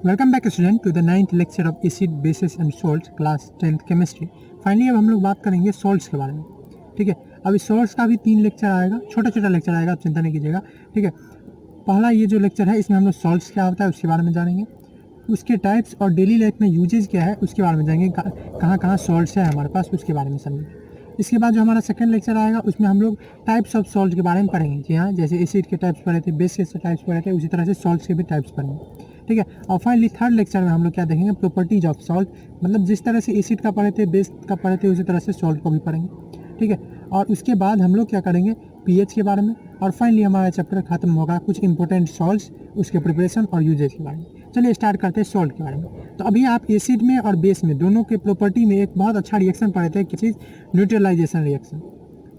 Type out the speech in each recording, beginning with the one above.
Welcome back student to the 9th lecture of acid bases and salts class 10th chemistry. Finally अब हम लोग बात करेंगे salts के बारे में। ठीक है, अब इस सॉल्ट्स का भी 3 लेक्चर आएगा, छोटा छोटा लेक्चर आएगा, आप चिंता नहीं कीजिएगा। ठीक है, पहला ये जो लेक्चर है इसमें हम लोग सॉल्ट्स क्या होता है उसके बारे में जानेंगे, उसके टाइप्स और डेली लाइफ में यूजेज क्या है उसके बारे में जानेंगे, कहाँ कहाँ सॉल्ट्स है हमारे पास उसके बारे में समझेंगे। इसके बाद जो हमारा सेकंड लेक्चर आएगा उसमें हम लोग टाइप्स ऑफ सॉल्ट के बारे में पढ़ेंगे। जी हाँ, जैसे एसिड के टाइप्स पढ़े थे, बेस के टाइप्स पढ़े थे, उसी तरह से सॉल्ट्स के भी टाइप्स पढ़ेंगे। ठीक है, और फाइनली थर्ड लेक्चर में हम लोग क्या देखेंगे, प्रॉपर्टीज ऑफ सॉल्ट, मतलब जिस तरह से एसिड का पढ़े थे, बेस का पढ़े थे, उसी तरह से सॉल्ट को भी पढ़ेंगे। ठीक है, और उसके बाद हम लोग क्या करेंगे, पीएच के बारे में, और फाइनली हमारा चैप्टर खत्म होगा कुछ इंपॉर्टेंट सॉल्ट्स, उसके प्रिपरेशन और यूजेज के बारे में। चलिए स्टार्ट करते हैं सॉल्ट के बारे में। तो अभी आप एसिड में और बेस में दोनों के प्रॉपर्टी में एक बहुत अच्छा रिएक्शन पढ़े थे, किसी न्यूट्रलाइजेशन रिएक्शन।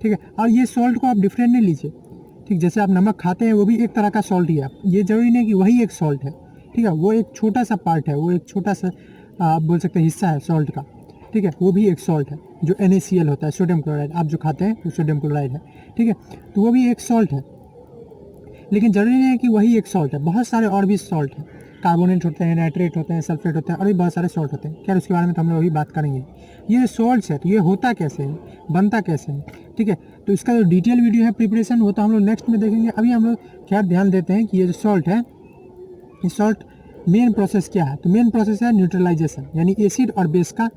ठीक है, और ये सॉल्ट को आप डिफरेंट नहीं लीजिए। ठीक, जैसे आप नमक खाते हैं वो भी एक तरह का सॉल्ट ही है, ये जरूरी नहीं कि वही एक सॉल्ट है। ठीक है, वो एक छोटा सा पार्ट है, वो एक छोटा सा आप बोल सकते हैं हिस्सा है सॉल्ट का। ठीक है, वो भी एक सॉल्ट है जो NaCl होता है, सोडियम क्लोराइड, आप जो खाते हैं वो सोडियम क्लोराइड है। ठीक है, तो वो भी एक सॉल्ट है, लेकिन जरूरी नहीं है कि वही एक सॉल्ट है, बहुत सारे और भी सॉल्ट हैं, कार्बोनेट होते हैं, नाइट्रेट होते हैं, सल्फेट होते हैं, और भी बहुत सारे सॉल्ट होते हैं। खैर उसके बारे में तो हम लोग अभी बात करेंगे। ये सॉल्ट्स है तो ये होता कैसे है, बनता कैसे है। ठीक है, तो इसका जो डिटेल वीडियो है प्रिपरेशन वो तो हम लोग नेक्स्ट में देखेंगे। अभी हम लोग खैर ध्यान देते हैं कि ये जो सॉल्ट है, ये सॉल्ट मेन प्रोसेस क्या है। तो मेन प्रोसेस है न्यूट्रलाइजेशन, यानी एसिड और बेस का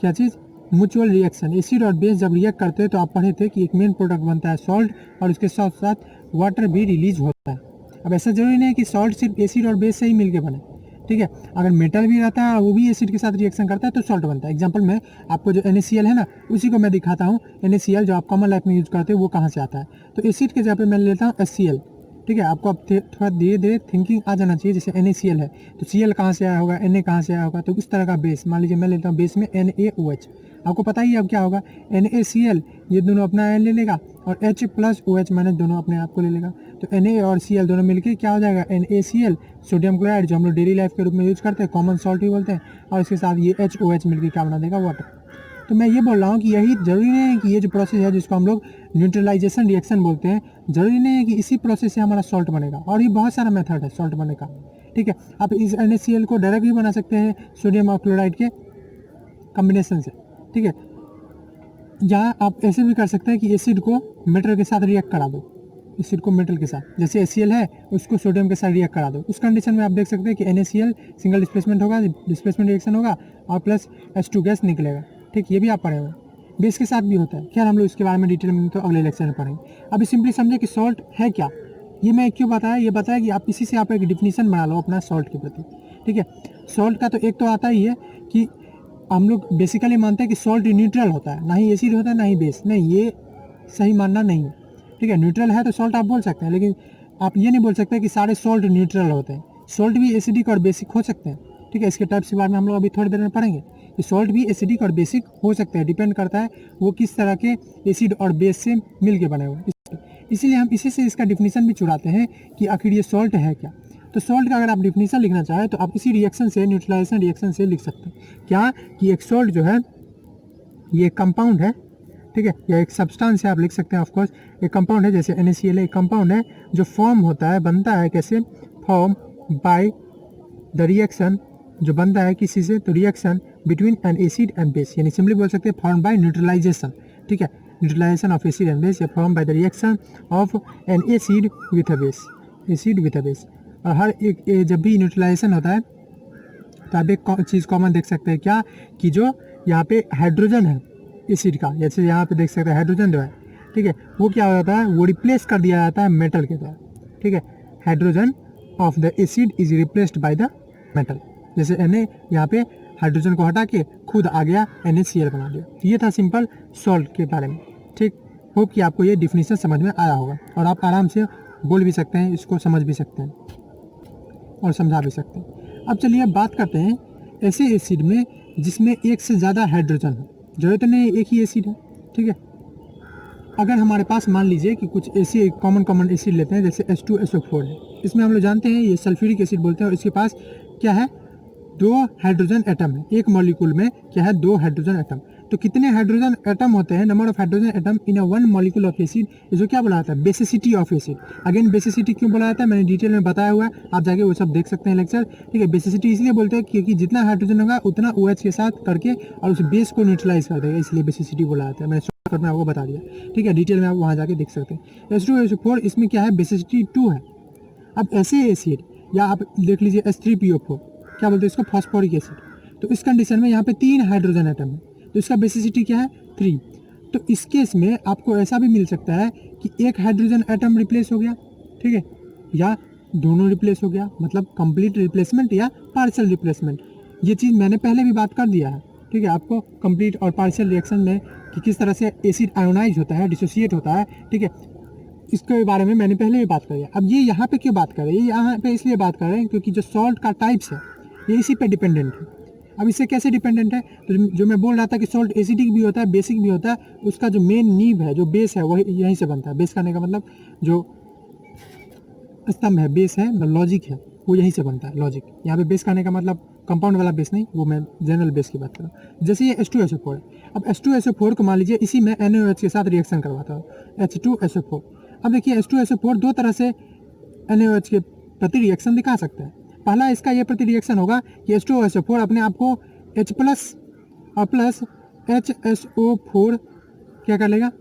क्या चीज़, म्यूचुअल रिएक्शन। एसिड और बेस जब रिएक्ट करते हैं तो आप पढ़े थे कि एक मेन प्रोडक्ट बनता है सॉल्ट, और उसके साथ साथ वाटर भी रिलीज होता है। अब ऐसा जरूरी नहीं है कि सॉल्ट सिर्फ एसिड और बेस से ही मिलके बने। ठीक है, अगर मेटल भी रहता है वो भी एसिड के साथ रिएक्शन करता है तो सॉल्ट बनता है। एग्जांपल में आपको जो NaCl है ना, उसी को मैं दिखाता हूँ। NaCl जो आप कॉमन लाइफ में यूज करते हैं वो कहाँ से आता है, तो एसिड के जगह पे मैं लेता हूँ HCl। ठीक है, आपको अब थोड़ा धीरे धीरे थिंकिंग आ जाना चाहिए। जैसे NaCl है तो Cl कहाँ से आया होगा, Na कहाँ से आया होगा, तो इस तरह का बेस, मान लीजिए मैं लेता हूँ बेस में NaOH, आपको पता ही है अब क्या होगा, NaCl ये दोनों अपना आयन ले लेगा और H प्लस OH माइनस दोनों अपने आप को ले लेगा, तो Na और Cl दोनों मिलकर क्या हो जाएगा, NaCl, सोडियम क्लोराइड जो हम लोग डेली लाइफ के रूप में यूज करते हैं, कॉमन सॉल्ट ही बोलते हैं, और इसके साथ ये HOH मिलकर क्या बना देगा, वाटर। तो मैं ये बोल रहा हूँ कि यही जरूरी नहीं है कि ये जो प्रोसेस है जिसको हम लोग न्यूट्रलाइजेशन रिएक्शन बोलते हैं, जरूरी नहीं है कि इसी प्रोसेस से हमारा सॉल्ट बनेगा, और ये बहुत सारा मेथड है सॉल्ट बनने का। ठीक है, आप इस NaCl को डायरेक्ट भी बना सकते हैं सोडियम और क्लोराइड के कम्बिनेशन से। ठीक है, या आप ऐसे भी कर सकते हैं कि एसिड को मेटल के साथ रिएक्ट करा दो, एसिड को मेटल के साथ, जैसे HCl है उसको सोडियम के साथ रिएक्ट करा दो। उस कंडीशन में आप देख सकते हैं कि NaCl सिंगल डिस्प्लेसमेंट होगा, डिस्प्लेसमेंट रिएक्शन होगा, और प्लस H2 गैस निकलेगा। ठीक, ये भी आप पढ़े हुए, बेस के साथ भी होता है। खैर हम लोग इसके बारे में डिटेल में तो अगले लेक्चर में पढ़ेंगे। अभी सिंपली समझे कि सॉल्ट है क्या। ये मैं क्यों बताया, ये बताया कि आप इसी से आप एक डिफिनीशन बना लो अपना सॉल्ट के प्रति। ठीक है, सॉल्ट का तो एक तो आता ही है कि हम लोग बेसिकली मानते हैं कि सॉल्ट न्यूट्रल होता है, ना ही एसिड होता है ना ही बेस। नहीं, ये सही मानना नहीं है। ठीक है, न्यूट्रल है तो सॉल्ट आप बोल सकते हैं, लेकिन आप ये नहीं बोल सकते कि सारे सॉल्ट न्यूट्रल होते हैं। सॉल्ट भी एसिडिक और बेसिक हो सकते हैं। ठीक है, इसके टाइप्स के बारे में हम लोग अभी थोड़ी देर में पढ़ेंगे कि सॉल्ट भी एसिडिक और बेसिक हो सकते हैं, डिपेंड करता है वो किस तरह के एसिड और बेस से मिल के बने हुए। इसीलिए हम इसी से इसका डिफिनीशन भी चुराते हैं कि आखिर ये सॉल्ट है क्या। तो सॉल्ट का अगर आप डिफिनीशन लिखना चाहें तो आप इसी रिएक्शन से, न्यूट्रलाइजेशन रिएक्शन से लिख सकते हैं क्या, कि एक सॉल्ट जो है ये कंपाउंड है। ठीक है, या एक सब्सटेंस है, आप लिख सकते हैं ऑफकोर्स। एक कंपाउंड है, जैसे NaCl एक कंपाउंड है जो फॉर्म होता है, बनता है कैसे, फॉर्म बाय द रिएक्शन, जो बनता है किसी से, तो reaction between an acid and base, यानी सिंपली बोल सकते हैं फॉर्म बाय न्यूट्रलाइजेशन। ठीक है, neutralization of acid and base, या form by the reaction of an acid with a base, acid with a base. और हर एक जब भी न्यूट्रलाइजेशन होता है तो आप एक चीज़ कॉमन देख सकते हैं क्या, कि जो यहाँ पे हाइड्रोजन है एसिड का, जैसे यहाँ पे देख सकते हैं हाइड्रोजन जो है, ठीक है, वो क्या हो जाता है, वो रिप्लेस कर दिया जाता है मेटल के द्वारा। ठीक है, hydrogen of the acid is replaced by the metal, जैसे Na यहाँ पे हाइड्रोजन को हटा के खुद आ गया NaCl बना दिया। ये था सिंपल सॉल्ट के बारे में। ठीक, होप कि आपको ये डिफिनीशन समझ में आया होगा, और आप आराम से बोल भी सकते हैं, इसको समझ भी सकते हैं और समझा भी सकते हैं। अब चलिए अब बात करते हैं ऐसे एसिड में जिसमें एक से ज़्यादा हाइड्रोजन है। जरूरत नहीं एक ही एसिड है। ठीक है, अगर हमारे पास मान लीजिए कि कुछ ऐसे कॉमन एसिड लेते हैं, जैसे H2SO4 है, इसमें हम लोग जानते हैं ये सल्फ्यूरिक एसिड बोलते हैं, और इसके पास क्या है, 2 हाइड्रोजन एटम है। एक मॉलिक्यूल में क्या है, 2 हाइड्रोजन एटम। तो कितने हाइड्रोजन एटम होते हैं, number of hydrogen atom in a one molecule of acid, जो क्या बोला जाता है, basicity of acid. Again basicity क्यों बोला जाता है, मैंने डिटेल में बताया हुआ है, आप जाके वो सब देख सकते हैं लेक्चर, ठीक है। बेसिसिटी इसलिए बोलते हैं क्योंकि जितना हाइड्रोजन होगा उतना OH के साथ करके और उस बेस को न्यूट्रलाइज कर देगा, इसलिए बेसिसिटी बोला जाता है। मैंने शॉर्टकट में आपको बता दिया, ठीक है। डिटेल में आप वहाँ जाके देख सकते हैं। H2SO4 इसमें क्या है, बेसिसिटी 2 है। अब ऐसे एसिड, या आप देख लीजिए H3PO4, क्या बोलते हैं इसको, फॉस्फोरिक एसिड। तो इस कंडीशन में यहाँ पे 3 हाइड्रोजन एटम है, तो इसका बेसिसिटी क्या है, 3। तो इस केस में आपको ऐसा भी मिल सकता है कि एक हाइड्रोजन एटम रिप्लेस हो गया, ठीक है, या दोनों रिप्लेस हो गया, मतलब कंप्लीट रिप्लेसमेंट या पार्शियल रिप्लेसमेंट। ये चीज़ मैंने पहले भी बात कर दिया है, ठीक है, आपको कंप्लीट और पार्शियल रिएक्शन में कि किस तरह से एसिड आयोनाइज होता है, डिसोसिएट होता है, ठीक है, इसके बारे में मैंने पहले भी बात करी है। अब ये यहाँ पे क्यों बात कर रहे हैं, ये यहाँ पे इसलिए बात कर रहे हैं क्योंकि जो सॉल्ट का टाइप्स है ये इसी पे डिपेंडेंट है। अब इससे कैसे डिपेंडेंट है, तो जो मैं बोल रहा था कि सॉल्ट एसिडिक भी होता है, बेसिक भी होता है, उसका जो मेन नींव है, जो बेस है, वही यहीं से बनता है। बेस करने का मतलब जो स्तंभ है, बेस है, लॉजिक है, वो यहीं से बनता है, लॉजिक। यहाँ पे बेस करने का मतलब कंपाउंड वाला बेस नहीं, वो मैं जनरल बेस की बात कर रहा हूँ। जैसे ये H2SO4 है, अब H2SO4 को मान लीजिए इसी में NaOH के साथ रिएक्शन करवाता हूँ, H2SO4। अब देखिए H2SO4 दो तरह से NaOH के प्रति रिएक्शन दिखा सकता है। पहला इसका ये प्रति रिएक्शन होगा कि H2SO4 अपने आप को H प्लस और प्लस HSO4 क्या कर लेगा,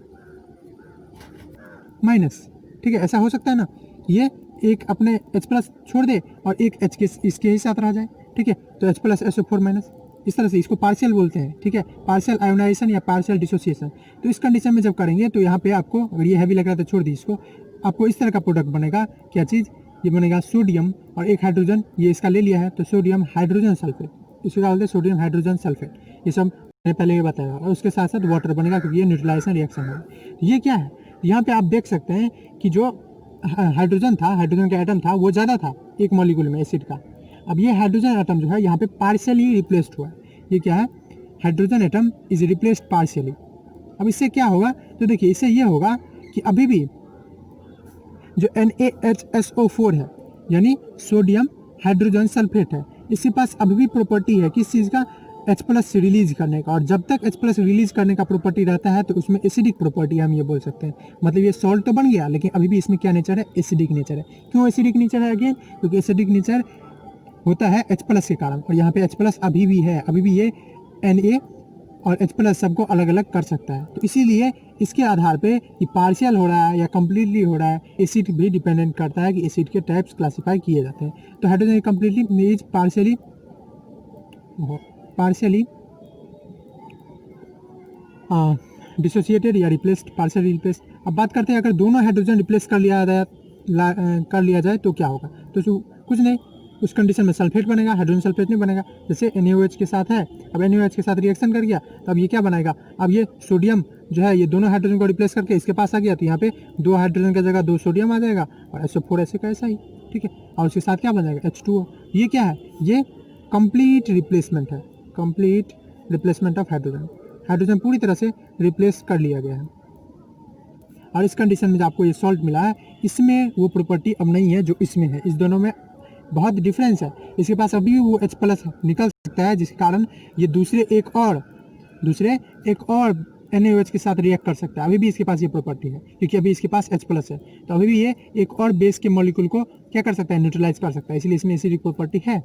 माइनस, ठीक है, ऐसा हो सकता है ना। ये एक अपने H प्लस छोड़ दे और एक H के इसके ही साथ रह जाए, ठीक है, तो H प्लस SO4 माइनस, इस तरह से इसको पार्शियल बोलते हैं, ठीक है, पार्शियल आयोनाइजेशन या पार्शियल डिसोसिएशन। तो इस कंडीशन में जब करेंगे तो यहाँ पे आपको, अगर ये हैवी लग रहा है तो छोड़ दी इसको, आपको इस तरह का प्रोडक्ट बनेगा, क्या चीज़, ये बनेगा सोडियम और एक हाइड्रोजन, ये इसका ले लिया है तो सोडियम हाइड्रोजन सल्फेट, इसको क्या बोलते हैं, सोडियम हाइड्रोजन सल्फेट। ये सब मैंने पहले ही बताया, और उसके साथ साथ वाटर बनेगा क्योंकि ये न्यूट्रलाइजेशन रिएक्शन है। ये क्या है, यहाँ पे आप देख सकते हैं कि जो हाइड्रोजन था, हाइड्रोजन का एटम था वो ज़्यादा था एक मॉलिक्यूल में एसिड का। अब ये हाइड्रोजन एटम जो है यहाँ पे पार्शियली रिप्लेस्ड हुआ है। ये क्या है, hydrogen atom is replaced partially. अब इससे क्या होगा, तो देखिए इससे ये होगा कि अभी भी जो NaHSO4 है, यानी सोडियम हाइड्रोजन सल्फेट है, इसके पास अभी भी प्रॉपर्टी है किस चीज़ का, H प्लस रिलीज करने का। और जब तक H प्लस रिलीज करने का प्रॉपर्टी रहता है तो उसमें एसिडिक प्रॉपर्टी हम ये बोल सकते हैं। मतलब ये सॉल्ट तो बन गया लेकिन अभी भी इसमें क्या नेचर है, एसिडिक नेचर है। क्यों एसिडिक नेचर है, अगेन क्योंकि एसिडिक नेचर होता है H प्लस के कारण, और यहाँ पे H प्लस अभी भी है, अभी भी ये Na और H प्लस सबको अलग अलग कर सकता है। तो इसीलिए इसके आधार पे कि पार्शियल हो रहा है या कम्प्लीटली हो रहा है, एसिड भी डिपेंडेंट करता है कि एसिड के टाइप्स क्लासीफाई किए जाते हैं। तो hydrogen completely means partially dissociated या रिप्लेस्ड, पार्शियल रिप्लेस्ड। अब बात करते हैं अगर दोनों हाइड्रोजन रिप्लेस कर लिया जाए तो क्या होगा, तो कुछ नहीं, उस कंडीशन में सल्फेट बनेगा, हाइड्रोजन सल्फेट नहीं बनेगा। जैसे NaOH के साथ है, अब NaOH के साथ रिएक्शन कर गया तो अब ये क्या बनाएगा, अब ये सोडियम जो है ये दोनों हाइड्रोजन को रिप्लेस करके इसके पास आ गया, तो यहाँ पे 2 हाइड्रोजन की जगह 2 सोडियम आ जाएगा और SO4 ऐसे का ऐसा ही, ठीक है, और उसके साथ क्या बन जाएगा, H2O। ये क्या है, ये कंप्लीट रिप्लेसमेंट है, complete replacement of hydrogen. Hydrogen पूरी तरह से रिप्लेस कर लिया गया है। और इस कंडीशन में जो आपको ये सॉल्ट मिला है, इसमें वो प्रॉपर्टी अब नहीं है जो इसमें है। इस दोनों में बहुत डिफरेंस है। इसके पास अभी भी वो H प्लस निकल सकता है, जिसके कारण ये दूसरे एक और NaOH के साथ रिएक्ट कर सकता है। अभी भी इसके पास ये प्रॉपर्टी है क्योंकि अभी इसके पास H प्लस है, तो अभी भी ये एक और बेस के मॉलिक्यूल को क्या कर सकता है, न्यूट्रलाइज कर सकता है, इसलिए इसमें एसिडिक प्रॉपर्टी है।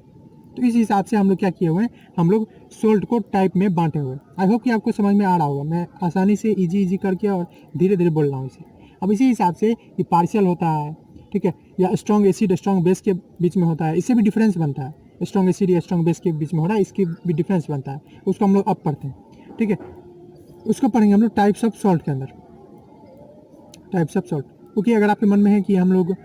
तो इस हिसाब से हम लोग क्या किए हुए हैं, हम लोग सोल्ट को टाइप में बांटे हुए। आई होप कि आपको समझ में आ रहा होगा, मैं आसानी से इजी करके और धीरे धीरे बोल रहा हूँ इसे। अब इसी हिसाब से ये पार्शियल होता है, ठीक है, या स्ट्रॉन्ग एसिड स्ट्रॉन्ग बेस के बीच में होता है, इससे भी डिफरेंस बनता है। स्ट्रॉन्ग एसिड या स्ट्रॉन्ग बेस के बीच में हो रहा है, इसकी भी डिफरेंस बनता है, उसको हम लोग अब पढ़ते हैं, ठीक है। उसको पढ़ेंगे हम लोग टाइप्स ऑफ सॉल्ट के अंदर, टाइप्स ऑफ सॉल्ट। ओके, अगर आपके मन में है कि हम लोग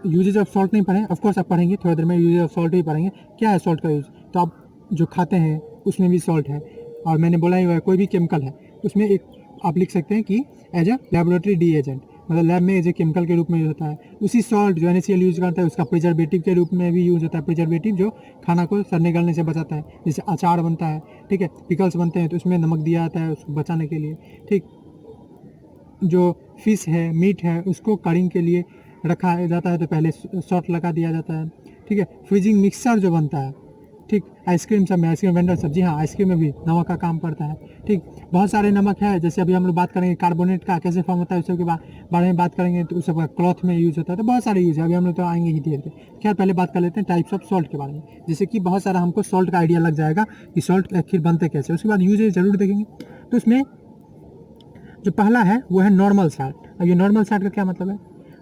यूजेज ऑफ सॉल्ट नहीं पढ़ें, ऑफकोर्स आप पढ़ेंगे, थोड़ी देर में यूजेज ऑफ सॉल्ट ही पढ़ेंगे। क्या है सॉल्ट का यूज, तो आप जो खाते हैं उसमें भी सॉल्ट है, और मैंने बोला ही हुआ है कोई भी केमिकल है उसमें एक आप लिख सकते हैं कि as a laboratory reagent, मतलब लैब में एज ए केमिकल के रूप में यूज होता है। उसी सॉल्ट जो NaCl यूज करता है उसका प्रिजर्वेटिव के रूप में भी यूज होता है। प्रिजर्वेटिव जो खाना को सड़ने गलने से बचाता है, जैसे अचार बनता है, ठीक है, पिकल्स बनते हैं तो उसमें नमक दिया जाता है उसको बचाने के लिए, ठीक। जो फिश है, मीट है, उसको करिंग के लिए रखा जाता है तो पहले सॉल्ट लगा दिया जाता है, ठीक है। फ्रीजिंग मिक्सचर जो बनता है ठीक। आइसक्रीम सब में, आइसक्रीम वेंडर सब, जी हाँ, आइसक्रीम में भी नमक का काम पड़ता है। ठीक, बहुत सारे नमक है, जैसे अभी हम लोग बात करेंगे कार्बोनेट का कैसे फॉर्म होता है, उसके बारे में बात करेंगे, तो उस सब क्लॉथ में यूज़ होता है, तो बहुत सारे यूज़ है, अभी हम लोग तो आएंगे ही धीरे धीरे। खैर पहले बात कर लेते हैं टाइप्स ऑफ सॉल्ट के बारे में, जैसे कि बहुत सारा हमको सॉल्ट का आइडिया लग जाएगा कि सॉल्ट आखिर बनते कैसे, उसके बाद यूजेज जरूर देखेंगे। तो इसमें जो पहला है वो है नॉर्मल सॉल्ट। अब ये नॉर्मल सॉल्ट का क्या मतलब है?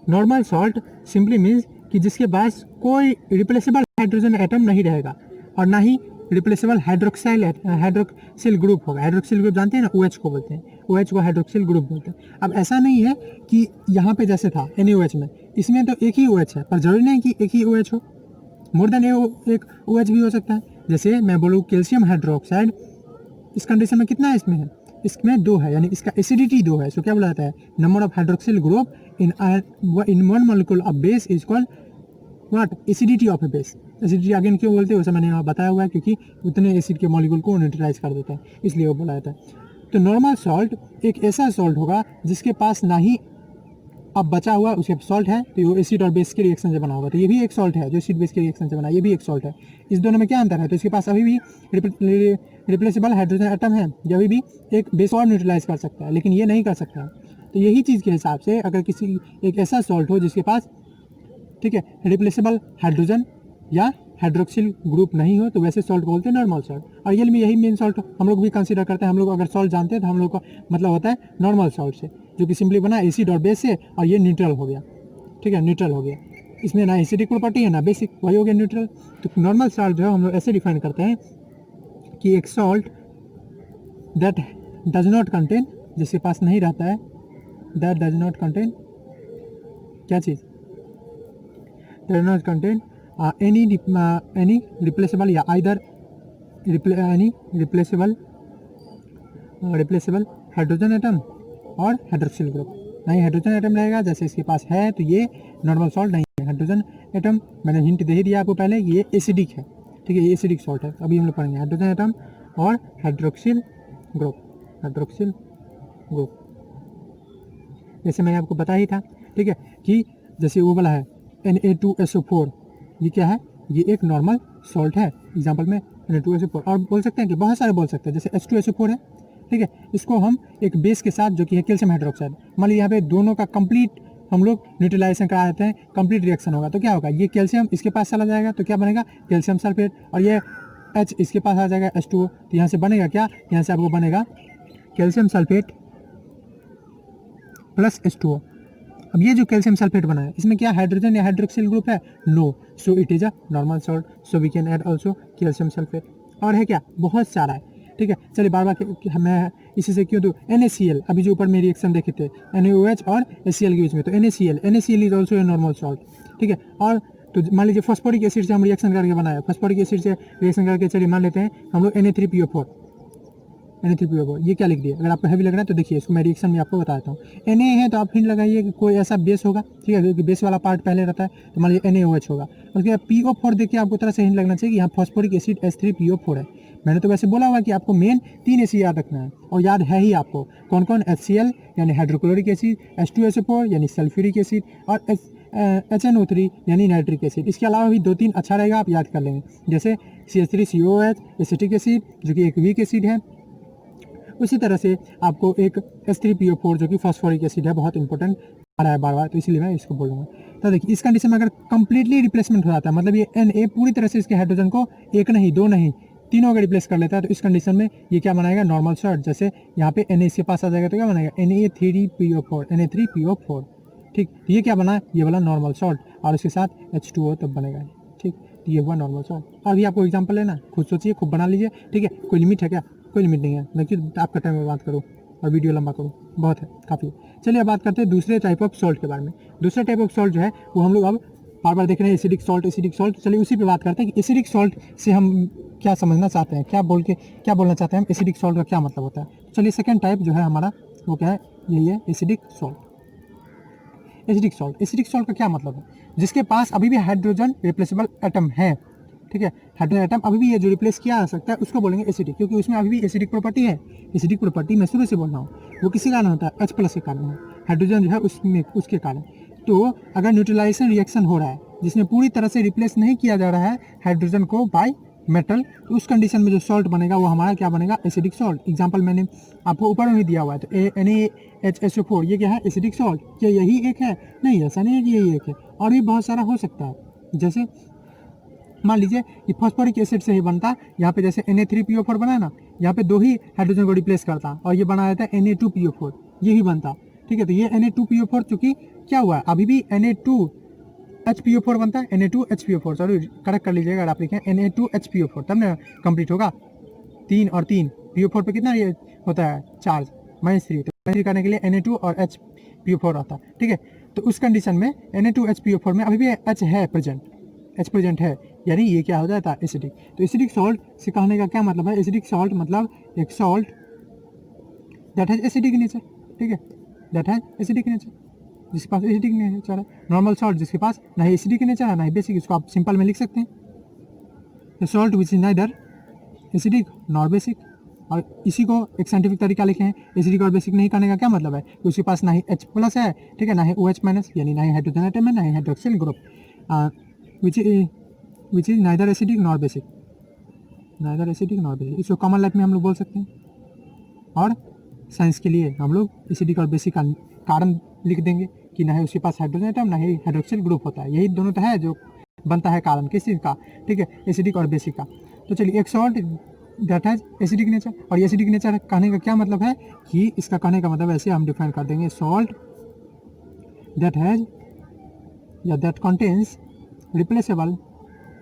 नॉर्मल सॉल्ट सिंपली मीन्स कि जिसके पास कोई रिप्लेसेबल हाइड्रोजन एटम नहीं रहेगा और ना ही रिप्लेसेबल हाइड्रोक्सिल ग्रुप होगा। हाइड्रोक्सिल ग्रुप जानते हैं ना, OH को बोलते हैं, OH को हाइड्रोक्सिल ग्रुप बोलते हैं। अब ऐसा नहीं है कि यहाँ पे जैसे था NaOH में, इसमें तो एक ही OH है, पर जरूरी नहीं कि एक ही OH हो, मोर देन एक OH भी हो सकता है। जैसे मैं बोलूँ कैल्शियम हाइड्रोक्साइड, इस कंडीशन में कितना है इसमें है, इसमें 2 है, यानी इसका एसिडिटी 2 है। सो क्या बोला जाता है, number of hydroxyl group in one molecule of base is called what, acidity of A base. Acidity again क्यों बोलते हैं, उसे मैंने यहाँ बताया हुआ है, क्योंकि उतने एसिड के मॉलिक्यूल को न्यूट्रलाइज कर देता है, इसलिए वो बोला जाता है। तो नॉर्मल सॉल्ट एक ऐसा सॉल्ट होगा जिसके पास ना ही अब बचा हुआ उसके सॉल्ट है, तो वो एसिड और बेस के रिएक्शन से बना होगा, तो ये भी एक सॉल्ट है जो एसिड बेस के रिएक्शन से बना, ये भी एक सॉल्ट है। इस दोनों में क्या अंतर है, तो इसके पास अभी भी रिप्लेसेबल हाइड्रोजन एटम है जो अभी भी एक बेस और न्यूट्रलाइज कर सकता है, लेकिन ये नहीं कर सकता। तो यही चीज़ के हिसाब से अगर किसी एक ऐसा सॉल्ट हो जिसके पास, ठीक है, रिप्लेसेबल हाइड्रोजन या हाइड्रोक्सिल ग्रुप नहीं हो, तो वैसे सॉल्ट बोलते हैं नॉर्मल सॉल्ट। और ये यही मेन सॉल्ट हम लोग भी कंसीडर करते हैं। हम लोग अगर सॉल्ट जानते हैं तो हम लोग का मतलब होता है नॉर्मल सॉल्ट से, जो कि सिंपली बना एसिड और बेस से, और ये न्यूट्रल हो गया, ठीक है, न्यूट्रल हो गया, इसमें ना एसिडिक प्रॉपर्टी है ना बेसिक, वही हो गया न्यूट्रल। तो नॉर्मल सॉल्ट जो है हम लोग ऐसे डिफाइन करते हैं कि एक salt that does not contain, जिसके पास नहीं रहता है, दैट डज नॉट कंटेन क्या चीज़, does not contain any replaceable या either any replaceable hydrogen atom और हाइड्रोक्सिल ग्रुप। नहीं हाइड्रोजन एटम रहेगा, जैसे इसके पास है, तो ये नॉर्मल सॉल्ट नहीं है। हाइड्रोजन एटम मैंने हिंट दे ही दिया आपको पहले, ये एसिडिक है, ठीक है, ये एसिडिक सॉल्ट है। अभी हम लोग पढ़ेंगे हाइड्रोजन एटम और हाइड्रोक्सिल ग्रुप, हाइड्रोक्सिल ग्रुप। जैसे मैंने आपको बताया ही था, ठीक है, कि जैसे वो वाला है Na2SO4, ये क्या है, ये एक नॉर्मल सॉल्ट है, एग्जांपल में Na2SO4। और बोल सकते हैं कि बहुत सारे बोल सकते हैं, जैसे H2SO4 है, ठीक है, इसको हम एक बेस के साथ जो कि है कैल्शियम हाइड्रोक्साइड, मान लीजिए यहाँ पे दोनों का कंप्लीट हम लोग न्यूट्रलाइजेशन करा देते हैं, कंप्लीट रिएक्शन होगा, तो क्या होगा, ये कैल्शियम इसके पास चला जाएगा, तो क्या बनेगा, कैल्शियम सल्फेट, और ये H इसके पास आ जाएगा H2O, तो यहाँ से बनेगा क्या, यहाँ से आपको बनेगा कैल्शियम सल्फेट प्लस H2O। अब ये जो कैल्शियम सल्फेट बना है, इसमें क्या हाइड्रोजन या हाइड्रोक्सिल ग्रुप है, no, so it is a normal salt, so we can add also calcium sulphate. और है क्या, बहुत सारा है, ठीक है। चलिए बार बार मैं इसी से क्यों दूँ, NaCl, अभी जो ऊपर में रिएक्शन देखे थे NaOH और HCl के बीच में, तो NaCl is also a normal salt, ठीक है। और तो मान लीजिए फॉस्फोरिक एसिड से हम रिएक्शन करके बनाया, फॉस्फोरिक एसिड से रिएक्शन करके, चलिए मान लेते हैं हम लोग Na3PO4, ये क्या लिख दिया, अगर आपको हैवी लग रहा है तो देखिए, इसको मैं रिएक्शन में आपको बताता हूँ। Na है तो आप हिंट लगाइए कि कोई ऐसा बेस होगा, ठीक है, क्योंकि बेस वाला पार्ट पहले रहता है, तो मान लीजिए NaOH होगा। उसके बाद PO4 देखिए, आपको तरह से हिंट लगना चाहिए कि यहाँ फॉस्फोरिक एसिड H3PO4 है। मैंने तो वैसे बोला हुआ कि आपको मेन 3 एसिड याद रखना है, और याद है ही आपको कौन कौन, HCl यानी हाइड्रोक्लोरिक एसिड, H2SO4 यानी सल्फ्यूरिक एसिड, और HNO3 यानी नाइट्रिक एसिड। इसके अलावा भी 2-3 अच्छा रहेगा, आप याद कर लेंगे, जैसे CH3COOH एसिटिक एसिड जो कि एक वीक एसिड है। उसी तरह से आपको एक H3PO4 जो कि फॉस्फोरिक एसिड है, बहुत इंपॉर्टेंट आ रहा है बार बार, तो इसलिए मैं इसको बोलूँगा। तो देखिए इस कंडीशन में अगर कंप्लीटली रिप्लेसमेंट हो जाता है, मतलब ये Na पूरी तरह से इसके हाइड्रोजन को एक नहीं, दो नहीं, तीनों अगर रिप्लेस कर लेता है, तो इस कंडीशन में ये क्या बनाएगा, नॉर्मल सॉल्ट। जैसे यहाँ पे Na इसके पास आ जाएगा तो क्या बनाएगा, Na3PO4, ठीक, तो ये क्या बना, ये वाला नॉर्मल सॉल्ट, और उसके साथ H2O तब बनेगा, ठीक, तो ये हुआ नॉर्मल सॉल्ट। अभी आपको एग्जाम्पल लेना, खुद सोचिए, खुद बना लीजिए, ठीक है, कोई लिमिट है क्या, कोई लिमिट नहीं है, मैं क्यों आपका टाइम में बात करूँ और वीडियो लंबा करूँ, बहुत है, काफ़ी। चलिए अब बात करते हैं दूसरे टाइप ऑफ सॉल्ट के बारे में। दूसरा टाइप ऑफ सॉल्ट जो है वो हम लोग अब बार बार देख रहे हैं, एसिडिक सॉल्ट। चलिए उसी पे बात करते हैं कि एसिडिक सॉल्ट से हम क्या समझना चाहते हैं, क्या बोलना चाहते हैं हम, एसिडिक सॉल्ट का क्या मतलब होता है। चलिए सेकेंड टाइप जो है हमारा वो क्या है, यही है एसिडिक सॉल्ट। एसिडिक सॉल्ट का क्या मतलब है, जिसके पास अभी भी हाइड्रोजन रिप्लेसेबल एटम है, ठीक है, हाइड्रोजन एटम अभी भी ये जो रिप्लेस किया जा सकता है उसको बोलेंगे एसिडिक, क्योंकि उसमें अभी भी एसिडिक प्रॉपर्टी है। एसिडिक प्रॉपर्टी मैं शुरू से बोल रहा हूँ, वो किसी कारण होता है, H+ के कारण है, हाइड्रोजन जो है उसमें उसके कारण। तो अगर न्यूट्रलाइजेशन रिएक्शन हो रहा है जिसमें पूरी तरह से रिप्लेस नहीं किया जा रहा है हाइड्रोजन को बाय मेटल, तो उस कंडीशन में जो सॉल्ट बनेगा वो हमारा क्या बनेगा, एसिडिक सॉल्ट। एग्जांपल मैंने आपको ऊपर में दिया हुआ है, तो NaHSO4 ये क्या है, एसिडिक सॉल्ट। क्या यही एक है? नहीं, ऐसा नहीं है कि यही एक है, और भी बहुत सारा हो सकता है। जैसे मान लीजिए कि फॉस्फोरिक एसिड से ही बनता, यहाँ पे जैसे Na3PO4 बना है ना, यहाँ पे 2 ही हाइड्रोजन को रिप्लेस करता और ये बना रहता है Na2PO4, ये ही बनता। ठीक है, तो ये Na2PO4 चूंकि क्या हुआ है, अभी भी Na2HPO4 बनता है, Na2HPO4, सॉरी करेक्ट कर लीजिएगा अगर आप लिखें Na2HPO4, तब ना कंप्लीट होगा। 3 और 3 PO4 पे कितना ये होता है चार्ज, -3, तो -3 करने के लिए Na2 और HPO4 आता है। ठीक है, तो उस कंडीशन में Na2HPO4 में अभी भी H है प्रेजेंट, H प्रेजेंट है, यानी ये क्या हो जाता है, एसिडिक। तो एसिडिक सॉल्ट से कहने का क्या मतलब है, एसिडिक सॉल्ट मतलब एक salt that has acidic nature. ठीक है, दैट हैज एसिडिक नेचर, जिसके पास एसिडिक नेचर है। नॉर्मल सॉल्ट जिसके पास ना ही एसिडिक नेचर है ना ही बेसिक, इसको आप सिंपल में लिख सकते हैं salt which is neither acidic nor basic. और इसी को एक साइंटिफिक तरीका लिखे हैं, एसिडिक और बेसिक नहीं करने का क्या मतलब है कि उसके पास ना ही H प्लस है, ठीक है, ना ही OH माइनस, यानी ना ही हाइड्रोजन एटम है, ना ही hydroxyl group, which is neither acidic nor basic, neither acidic nor basic. इसको कॉमन लाइफ में हम लोग बोल सकते हैं, और साइंस के लिए हम लोग एसिडिक और बेसिक का कारण लिख देंगे कि ना ही उसके पास हाइड्रोजन एटम ना ही हाइड्रोक्सिल ग्रुप होता है। यही दोनों तो है जो बनता है कारण किस चीज़ का, ठीक है, एसिडिक और बेसिक का। तो चलिए, एक salt that has acidic nature, और एसिडिक नेचर कहने का क्या मतलब है कि इसका कहने का मतलब ऐसे हम डिफाइन कर देंगे, सॉल्ट दैट हैज या दैट कंटेन्स रिप्लेसेबल,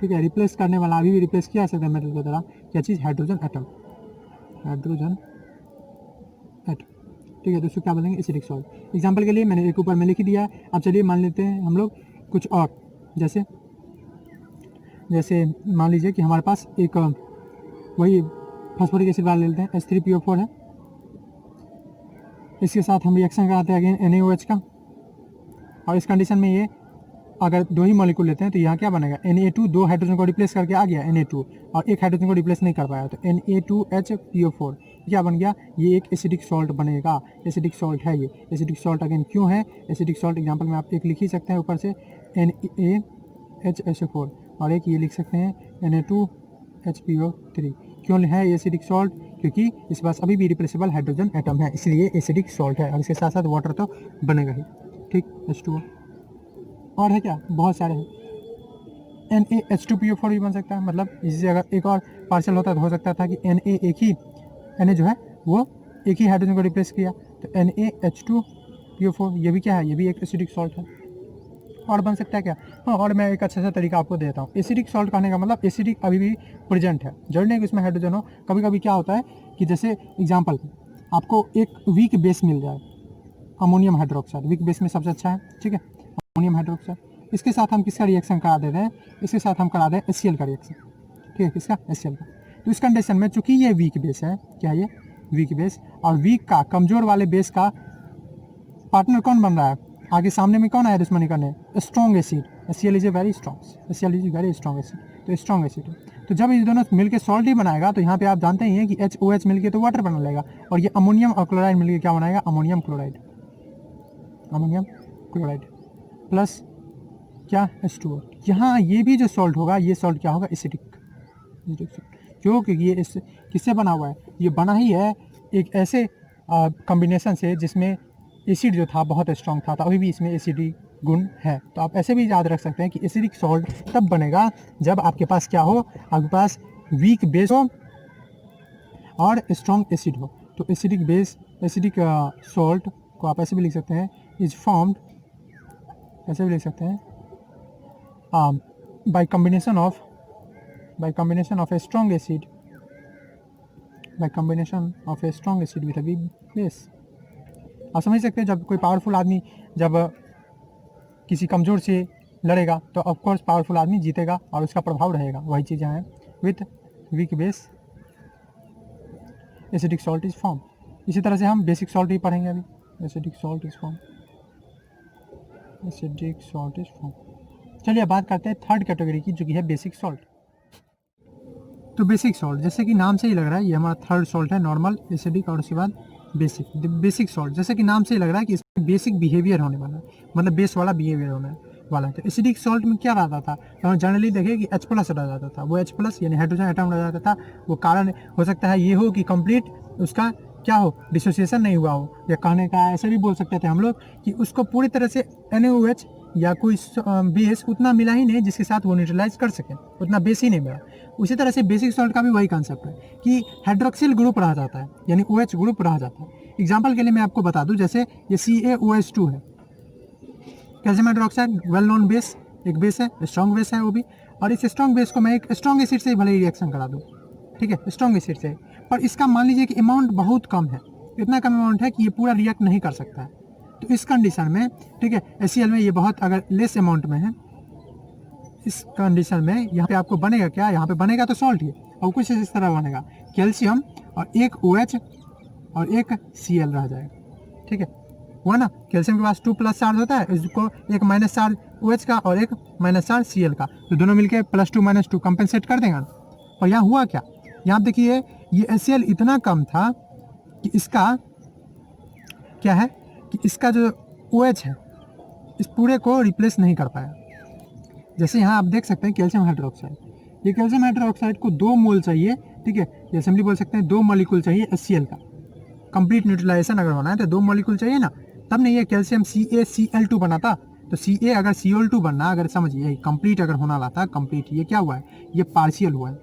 ठीक है, रिप्लेस करने वाला, अभी भी रिप्लेस किया जा सकता है मेटल की तरह, क्या चीज़, हाइड्रोजन एटम, हाइड्रोजन एटम। ठीक है, तो उसको क्या बोलेंगे, एसिडिक सॉल्ट। एग्जाम्पल के लिए मैंने एक ऊपर में लिख दिया है। अब चलिए मान लेते हैं हम लोग कुछ और, जैसे मान लीजिए कि हमारे पास एक वही फॉस्फोरिक एसिड वाला ले लेते हैं, H3PO4 है, इसके साथ हम रिएक्शन कराते हैं अगेन NaOH का, और इस कंडीशन में ये अगर 2 ही मॉलिक्यूल लेते हैं तो यहाँ क्या बनेगा, Na2 2 हाइड्रोजन को रिप्लेस करके आ गया Na2, और एक हाइड्रोजन को रिप्लेस नहीं कर पाया, तो Na2HPO4 क्या बन गया, ये एक एसिडिक सॉल्ट बनेगा। एसिडिक सॉल्ट है ये, एसिडिक सॉल्ट अगेन क्यों है एसिडिक सॉल्ट, एग्जाम्पल में आप एक लिख ही सकते हैं ऊपर से NaHSO4, और एक ये लिख सकते हैं Na2HPO3। क्यों है एसिडिक सॉल्ट, क्योंकि इस पास अभी भी रिप्लेसेबल हाइड्रोजन एटम है, इसलिए एसिडिक सॉल्ट है, और इसके साथ साथ वाटर तो बनेगा ही। ठीक, H2O और है क्या, बहुत सारे हैं। NaH2PO4 भी बन सकता है, मतलब इससे अगर एक और पार्शल होता तो हो सकता था कि Na जो है वो एक ही हाइड्रोजन को रिप्लेस किया, तो NaH2PO4 ये भी क्या है, ये भी एक एसिडिक सॉल्ट है। और बन सकता है क्या, हाँ, और मैं एक अच्छा सा तरीका आपको देता हूँ। एसिडिक सॉल्ट कहने का मतलब एसिडिक अभी भी प्रेजेंट है, जरूरी नहीं कि उसमें हाइड्रोजन हो। कभी कभी क्या होता है कि जैसे एग्जाम्पल आपको एक वीक बेस मिल जाए, अमोनियम हाइड्रोक्साइड वीक बेस में सबसे अच्छा है, ठीक है, अमोनियम हाइड्रोक्साइड, इसके साथ हम किसका रिएक्शन करा देते हैं, इसके साथ हम करा दें HCl का रिएक्शन, ठीक है, किसका, HCl का। तो इस कंडीशन में चूंकि ये वीक बेस है, क्या ये वीक बेस, और वीक का कमजोर वाले बेस का पार्टनर कौन बन रहा है, आगे सामने में कौन आया दुश्मनी करने, strong acid. HCl is a very strong, HCl is very strong acid, तो स्ट्रॉन्ग एसिड है। तो जब ये दोनों मिलकर सॉल्ट ही बनाएगा, तो यहाँ पे आप जानते ही हैं कि HOH मिलकर तो वाटर बना लेगा, और ये अमोनियम और क्लोराइड मिलकर क्या बनाएगा, ammonium chloride, ammonium chloride plus क्या, H2O। यहाँ ये भी जो सॉल्ट होगा, ये सॉल्ट क्या होगा, एसिडिक, क्यों, क्योंकि ये इस किससे बना हुआ है, ये बना ही है एक ऐसे कॉम्बिनेशन से जिसमें एसिड जो था बहुत स्ट्रॉन्ग था, तो अभी भी इसमें एसिडिक गुण है। तो आप ऐसे भी याद रख सकते हैं कि एसिडिक सॉल्ट तब बनेगा जब आपके पास क्या हो, आपके पास वीक बेस हो और स्ट्रॉन्ग एसिड हो। तो एसिडिक बेस, एसिडिक सॉल्ट को आप ऐसे भी लिख सकते हैं, इज फॉर्म्ड, ऐसे भी लिख सकते हैं, by combination of a strong acid, by combination of a strong acid with a weak base। आप समझ सकते हैं, जब कोई पावरफुल आदमी जब किसी कमज़ोर से लड़ेगा तो ऑफ कोर्स पावरफुल आदमी जीतेगा और उसका प्रभाव रहेगा, वही चीज़ यहाँ है, with weak base acidic salt is form. इसी तरह से हम बेसिक सॉल्ट ही पढ़ेंगे अभी, acidic salt is form, acidic salt is form. चलिए अब बात करते हैं थर्ड कैटेगरी की, जो कि है बेसिक सॉल्ट। तो बेसिक सॉल्ट, जैसे कि नाम से ही लग रहा है, ये हमारा थर्ड सॉल्ट है, नॉर्मल, एसिडिक और उसके बाद बेसिक। बेसिक सॉल्ट, जैसे कि नाम से ही लग रहा है कि इसमें बेसिक बिहेवियर होने वाला है, मतलब बेस वाला बिहेवियर होना है। वाला। तो एसिडिक सॉल्ट में क्या रहता था, तो हम जनरली देखें कि H+ रह जाता था, वो H+ यानी हाइड्रोजन एटम रह जाता था। वो कारण हो सकता है ये हो कि कंप्लीट उसका क्या हो, डिसोसिएशन नहीं हुआ हो, या कहने का ऐसा भी बोल सकते थे हम लोग कि उसको पूरी तरह से NaOH या कोई बेस उतना मिला ही नहीं जिसके साथ वो न्यूट्रलाइज कर सके, उतना बेस ही नहीं मिला। उसी तरह से बेसिक सॉल्ट का भी वही कंसेप्ट है कि हाइड्रोक्सिल ग्रुप रह जाता है, यानी OH ग्रुप रह जाता है। एग्जाम्पल के लिए मैं आपको बता दूं, जैसे ये CaOH2 है, calcium hydroxide, well known base, एक बेस है, स्ट्रॉन्ग बेस है वो भी, और इस स्ट्रॉन्ग बेस को मैं एक स्ट्रॉन्ग एसिड से ही भले ही रिएक्शन करा दूँ, ठीक है, स्ट्रॉन्ग एसिड से, पर इसका मान लीजिए कि अमाउंट बहुत कम है, इतना कम अमाउंट है कि ये पूरा रिएक्ट नहीं कर सकता है। तो इस कंडीशन में, ठीक है, HCl में ये बहुत अगर लेस अमाउंट में है, इस कंडीशन में यहाँ पे आपको बनेगा क्या, यहाँ पे बनेगा तो सॉल्ट ही, और कुछ इस तरह बनेगा, कैल्शियम और एक OH और एक Cl रह जाएगा, ठीक है, हुआ ना। कैल्शियम के पास 2+ चार्ज होता है, इसको एक माइनस चार्ज OH का और एक माइनस चार्ज Cl का, तो दोनों मिलकर +2 - 2 कंपेंसेट कर देगा। और यहाँ हुआ क्या, यहाँ देखिए ये HCl इतना कम था कि इसका क्या है कि इसका जो OH है इस पूरे को रिप्लेस नहीं कर पाया। जैसे यहाँ आप देख सकते हैं कैल्शियम हाइड्रोक्साइड, ये कैल्शियम हाइड्रोक्साइड को 2 मोल चाहिए, ठीक है, ये असेंबली बोल सकते हैं 2 मॉलिक्यूल चाहिए HCl का, कंप्लीट न्यूट्रलाइजेशन अगर होना है तो 2 मॉलिक्यूल चाहिए ना, तब नहीं ये कैल्शियम CaCl2 बना था। तो Ca अगर Cl2 बनना, अगर समझिए कंप्लीट अगर होना रहा था, कंप्लीट ये क्या हुआ है, ये पार्शियल हुआ है,